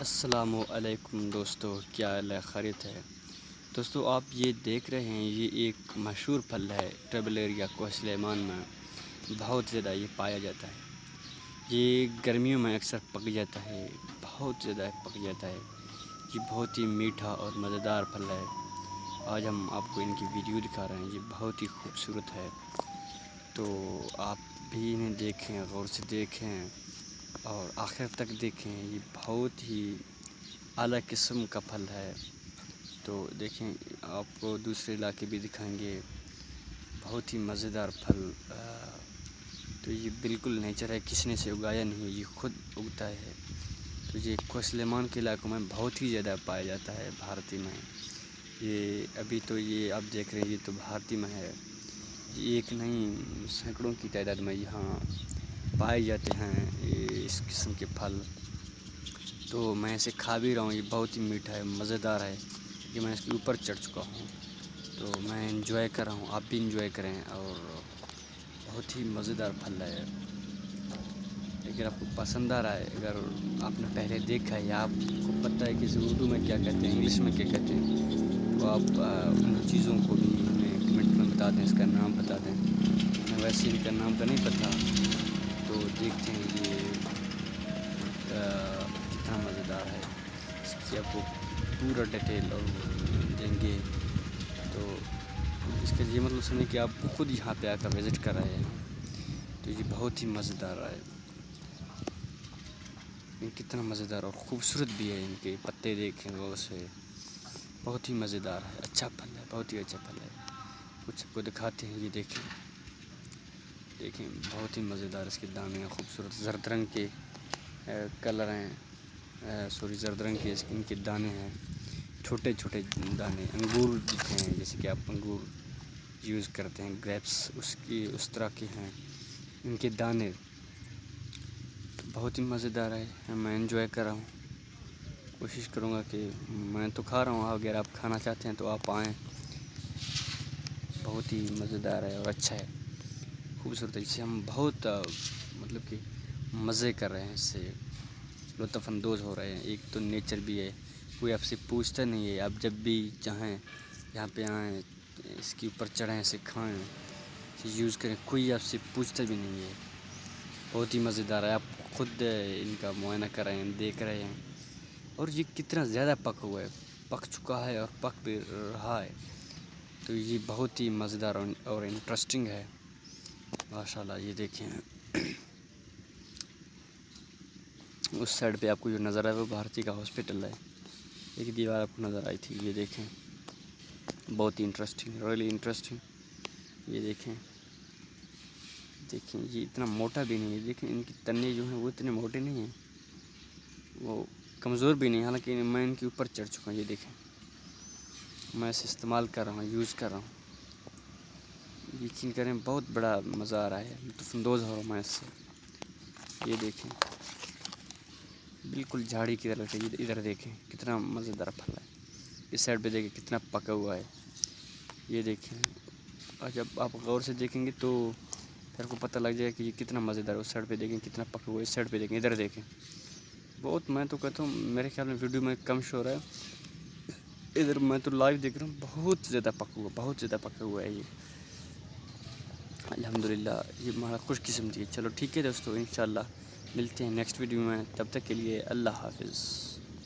السلام علیکم دوستو، کیا حال ہے؟ خیریت ہے دوستو؟ آپ یہ دیکھ رہے ہیں، یہ ایک مشہور پھل ہے ٹرائبل ایریا کوہ سلیمان میں بہت زیادہ یہ پایا جاتا ہے۔ یہ گرمیوں میں اکثر پک جاتا ہے، بہت زیادہ پک جاتا ہے۔ یہ بہت ہی میٹھا اور مزیدار پھل ہے۔ آج ہم آپ کو ان کی ویڈیو دکھا رہے ہیں، یہ بہت ہی خوبصورت ہے، تو آپ بھی انہیں دیکھیں، غور سے دیکھیں اور آخر تک دیکھیں۔ یہ بہت ہی اعلیٰ قسم کا پھل ہے، تو دیکھیں آپ کو دوسرے علاقے بھی دکھائیں گے۔ بہت ہی مزیدار پھل، تو یہ بالکل نیچر ہے، کسی نے سے اگایا نہیں، یہ خود اگتا ہے۔ تو یہ کوہ سلیمان کے علاقوں میں بہت ہی زیادہ پایا جاتا ہے بھارتی میں۔ یہ ابھی تو یہ آپ دیکھ رہے ہیں، یہ تو بھارتی میں ہے، یہ ایک نہیں سینکڑوں کی تعداد میں یہاں پائے جاتے ہیں اس قسم کے پھل۔ تو میں اسے کھا بھی رہا ہوں، یہ بہت ہی میٹھا ہے، مزیدار ہے، کہ میں اس کے اوپر چڑھ چکا ہوں، تو میں انجوائے کر رہا ہوں، آپ بھی انجوائے کریں۔ اور بہت ہی مزیدار پھل ہے۔ اگر آپ کو پسند آ رہا ہے، اگر آپ نے پہلے دیکھا ہے یا آپ کو پتہ ہے کہ اسے اردو میں کیا کہتے ہیں، انگلش میں کیا کہتے ہیں، تو آپ ان چیزوں کو بھی ہمیں کمنٹ میں بتا دیں، اس کا نام بتا دیں۔ ہمیں ویسے ان کا نام کا نہیں پتہ، تو دیکھتے ہیں یہ کتنا مزیدار ہے، اس کی آپ کو پورا ڈیٹیل اور دیں گے۔ تو اس کا یہ مطلب سمجھیں کہ آپ خود یہاں پہ آ کر وزٹ کر رہے ہیں، تو یہ بہت ہی مزیدار ہے۔ کتنا مزیدار اور خوبصورت بھی ہے، ان کے پتے دیکھیں غور سے، بہت ہی مزیدار ہے، اچھا پھل ہے، بہت ہی اچھا پھل ہے۔ کچھ کو دکھاتے ہیں، یہ دیکھیں بہت ہی مزیدار اس کے دانے ہیں، خوبصورت زرد رنگ کے کلر ہیں، زرد رنگ کے ان کے دانے ہیں، چھوٹے چھوٹے دانے، انگور دکھتے ہیں جیسے کہ آپ انگور یوز کرتے ہیں، گریپس اس طرح کے ہیں ان کے دانے۔ بہت ہی مزیدار ہے، میں انجوائے کر رہا ہوں، کوشش کروں گا کہ میں تو کھا رہا ہوں، اگر آپ کھانا چاہتے ہیں تو آپ آئیں۔ بہت ہی مزیدار ہے اور اچھا ہے، خوبصورت ہے، اس سے ہم بہت مطلب کہ مزے کر رہے ہیں، اس سے لطف اندوز ہو رہے ہیں۔ ایک تو نیچر بھی ہے، کوئی آپ سے پوچھتا نہیں ہے، آپ جب بھی چاہیں یہاں پہ آئیں، اس کے اوپر چڑھیں، اسے کھائیں، اسے یوز کریں، کوئی آپ سے پوچھتا بھی نہیں ہے۔ بہت ہی مزیدار ہے، آپ خود ان کا معائنہ کر رہے ہیں، دیکھ رہے ہیں، اور یہ کتنا زیادہ پکا ہوا ہے، پک چکا ہے اور پک بھی رہا ہے، تو یہ بہت ہی مزیدار اور انٹرسٹنگ ہے، ماشاءاللہ۔ یہ دیکھیں اس سائڈ پہ آپ کو جو نظر آئے وہ بھارتی کا ہاسپٹل ہے، ایک دیوار آپ کو نظر آئی تھی، یہ دیکھیں بہت ہی انٹرسٹنگ، ریئلی انٹرسٹنگ۔ یہ دیکھیں یہ اتنا موٹا بھی نہیں ہے، دیکھیں ان کی تنے جو ہیں وہ اتنے موٹے نہیں ہیں، وہ کمزور بھی نہیں، حالانکہ میں ان کے اوپر چڑھ چکا ہوں۔ یہ دیکھیں میں اسے استعمال کر رہا ہوں، یوز کر رہا ہوں، یقین کریں بہت بڑا مزہ آ رہا ہے، لطف اندوز ہو رہا ہوں میں اس سے۔ یہ دیکھیں بالکل جھاڑی کی طرح، ادھر دیکھیں کتنا مزیدار پھل ہے، اس سائڈ پہ دیکھیں کتنا پکا ہوا ہے۔ یہ دیکھیں، اور جب آپ غور سے دیکھیں گے تو پھر کو پتہ لگ جائے کہ یہ کتنا مزیدار ہے۔ اس سائڈ پہ دیکھیں کتنا پکا ہوا ہے، اس سائڈ پہ دیکھیں، ادھر دیکھیں بہت، میں تو کہتا ہوں میرے خیال میں ویڈیو میں کم شو رہا ہے، ادھر میں تو لائیو دیکھ رہا ہوں، بہت زیادہ پکا ہوا، بہت زیادہ پکا ہوا ہے یہ، الحمدللہ۔ یہ ہمارا خوش قسمتی ہے۔ چلو ٹھیک ہے دوستو، انشاءاللہ ملتے ہیں نیکسٹ ویڈیو میں، تب تک کے لیے اللہ حافظ۔